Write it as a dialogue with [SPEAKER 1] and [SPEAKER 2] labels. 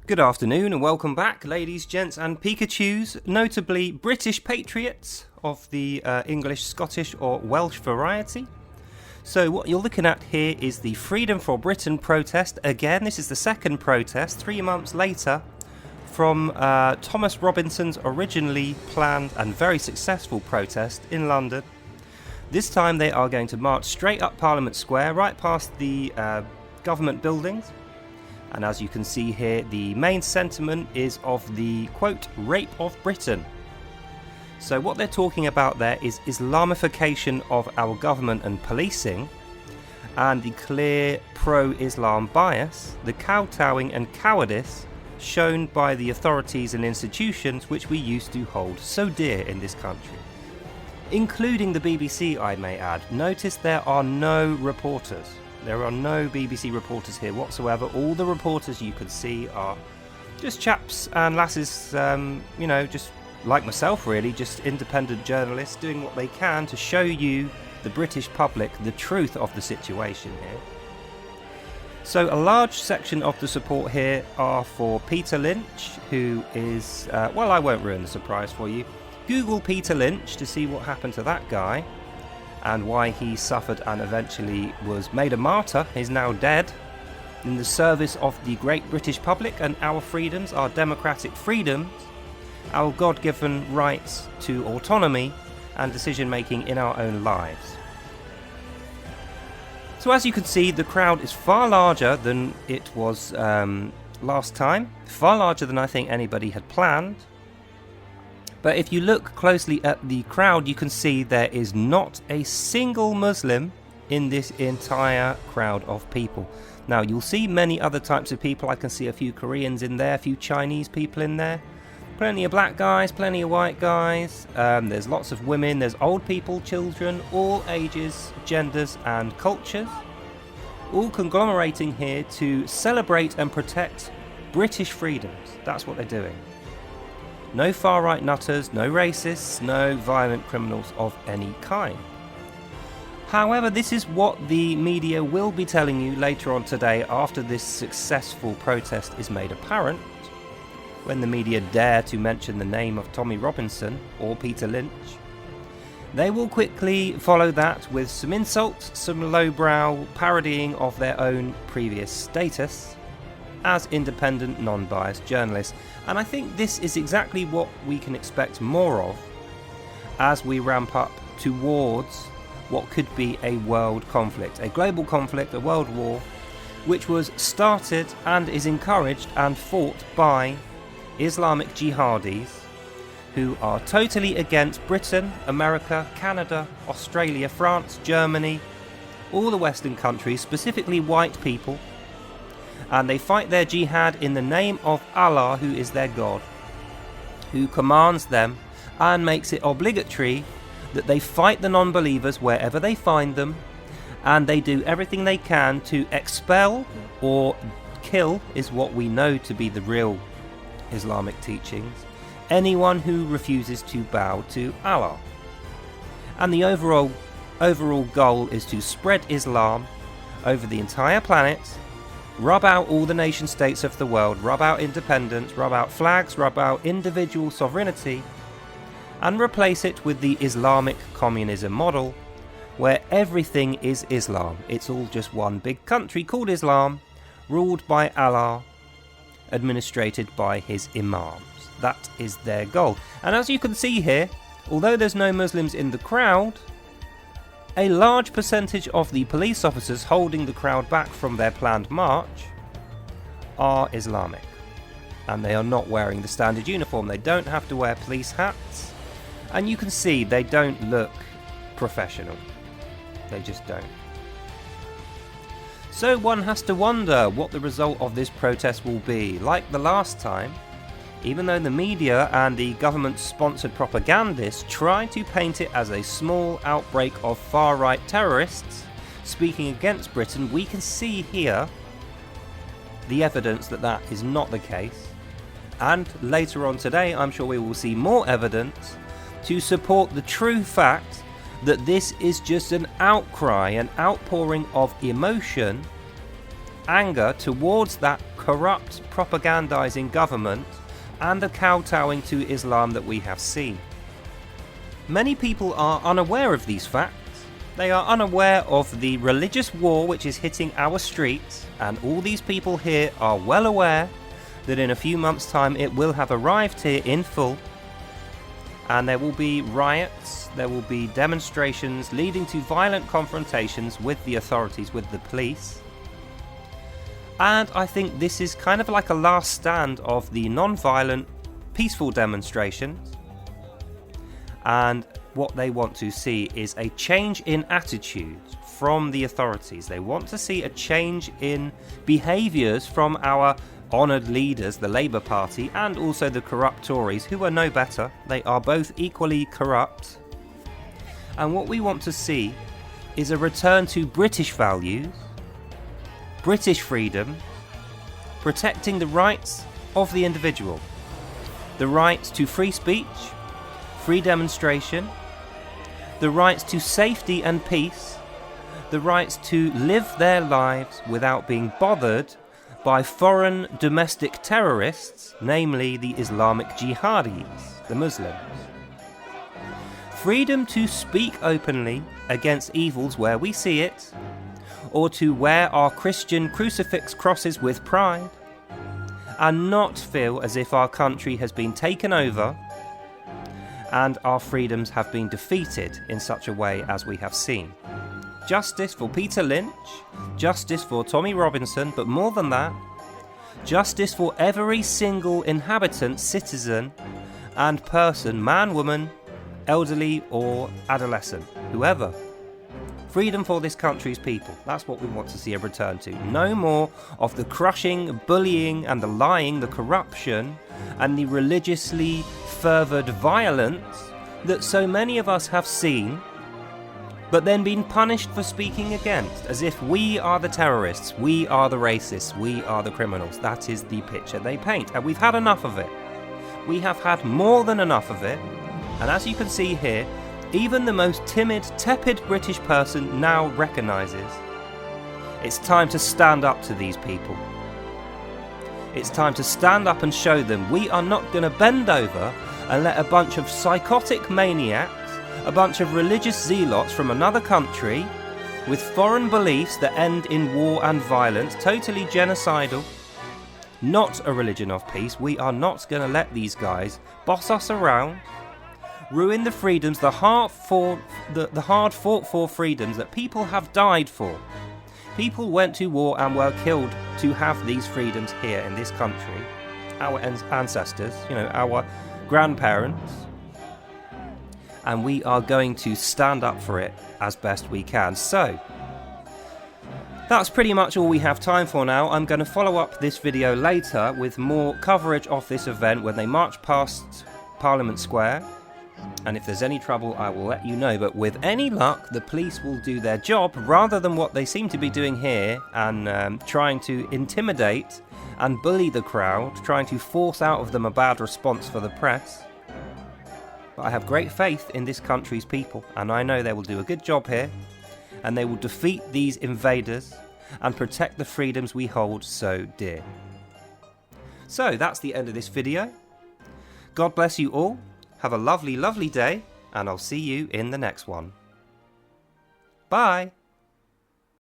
[SPEAKER 1] Good afternoon and welcome back, ladies, gents and Pikachus, notably British patriots of the English, Scottish or Welsh variety. So what you're looking at here is the Freedom for Britain protest. Again, this is the second protest, 3 months later, from Thomas Robinson's originally planned and very successful protest in London. This time they are going to march straight up Parliament Square, right past the government buildings. And as you can see here, the main sentiment is of the, quote, rape of Britain. So what they're talking about there is Islamification of our government and policing, and the clear pro-Islam bias, the kowtowing and cowardice shown by the authorities and institutions which we used to hold so dear in this country. Including the BBC, I may add. Notice there are no reporters. There are no BBC reporters here whatsoever. All the reporters you can see are just chaps and lasses, just like myself really, just independent journalists doing what they can to show you, the British public, the truth of the situation here. So a large section of the support here are for Peter Lynch, who is, I won't ruin the surprise for you. Google Peter Lynch to see what happened to that guy, and why he suffered and eventually was made a martyr. He's now dead in the service of the great British public and our freedoms, our democratic freedoms, our God-given rights to autonomy and decision-making in our own lives. So as you can see, the crowd is far larger than it was last time, far larger than I think anybody had planned. But if you look closely at the crowd, you can see there is not a single Muslim in this entire crowd of people. Now, you'll see many other types of people. I can see a few Koreans in there, a few Chinese people in there. Plenty of black guys, plenty of white guys. There's lots of women, there's old people, children, all ages, genders and cultures. All conglomerating here to celebrate and protect British freedoms. That's what they're doing. No far-right nutters, no racists, no violent criminals of any kind. However, this is what the media will be telling you later on today after this successful protest is made apparent, when the media dare to mention the name of Tommy Robinson or Peter Lynch. They will quickly follow that with some insults, some lowbrow parodying of their own previous status as independent, non-biased journalists. And I think this is exactly what we can expect more of as we ramp up towards what could be a world conflict, a global conflict, a world war, which was started and is encouraged and fought by Islamic jihadis who are totally against Britain, America, Canada, Australia, France, Germany, all the Western countries, specifically white people. And they fight their jihad in the name of Allah, who is their God, who commands them and makes it obligatory that they fight the non-believers wherever they find them, and they do everything they can to expel or kill, is what we know to be the real Islamic teachings, anyone who refuses to bow to Allah. And the overall goal is to spread Islam over the entire planet, rub out all the nation states of the world, rub out independence, rub out flags, rub out individual sovereignty, and replace it with the Islamic communism model, where everything is Islam. It's all just one big country called Islam, ruled by Allah, administrated by his imams. That is their goal. And as you can see here, although there's no Muslims in the crowd, a large percentage of the police officers holding the crowd back from their planned march are Islamic. And they are not wearing the standard uniform. They don't have to wear police hats. And you can see they don't look professional. They just don't. So one has to wonder what the result of this protest will be. Like the last time, even though the media and the government-sponsored propagandists try to paint it as a small outbreak of far-right terrorists speaking against Britain, we can see here the evidence that that is not the case. And later on today, I'm sure we will see more evidence to support the true fact that this is just an outcry, an outpouring of emotion anger towards that corrupt propagandizing government and the kowtowing to Islam that we have seen. Many people are unaware of these facts. They are unaware of the religious war which is hitting our streets, and all these people here are well aware that in a few months' time it will have arrived here in full, and there will be riots, there will be demonstrations leading to violent confrontations with the authorities, with the police. And I think this is kind of like a last stand of the non-violent, peaceful demonstrations. And what they want to see is a change in attitudes from the authorities. They want to see a change in behaviours from our honoured leaders, the Labour Party, and also the corrupt Tories, who are no better. They are both equally corrupt. And what we want to see is a return to British values, British freedom, protecting the rights of the individual, the right to free speech, free demonstration, the rights to safety and peace, the rights to live their lives without being bothered by foreign domestic terrorists, namely the Islamic jihadis, the Muslims. Freedom to speak openly against evils where we see it, or to wear our Christian crucifix crosses with pride, and not feel as if our country has been taken over and our freedoms have been defeated in such a way as we have seen. Justice for Peter Lynch, justice for Tommy Robinson, but more than that, justice for every single inhabitant, citizen and person, man, woman, elderly or adolescent, whoever. Freedom for this country's people. That's what we want to see a return to. No more of the crushing, bullying and the lying, the corruption and the religiously fervoured violence that so many of us have seen, but then been punished for speaking against, as if we are the terrorists, we are the racists, we are the criminals. That is the picture they paint, and we've had enough of it. We have had more than enough of it, and as you can see here, even the most timid, tepid British person now recognises it's time to stand up to these people. It's time to stand up and show them we are not going to bend over and let a bunch of psychotic maniacs, a bunch of religious zealots from another country with foreign beliefs that end in war and violence, totally genocidal, not a religion of peace. We are not going to let these guys boss us around, ruin the freedoms, the hard fought for freedoms that people have died for. People went to war and were killed to have these freedoms here in this country. Our ancestors, our grandparents. And we are going to stand up for it as best we can. So, that's pretty much all we have time for now. I'm going to follow up this video later with more coverage of this event when they march past Parliament Square. And if there's any trouble, I will let you know. But with any luck, the police will do their job rather than what they seem to be doing here and trying to intimidate and bully the crowd, trying to force out of them a bad response for the press. But I have great faith in this country's people, and I know they will do a good job here, and they will defeat these invaders and protect the freedoms we hold so dear. So that's the end of this video. God bless you all. Have a lovely, lovely day, and I'll see you in the next one. Bye!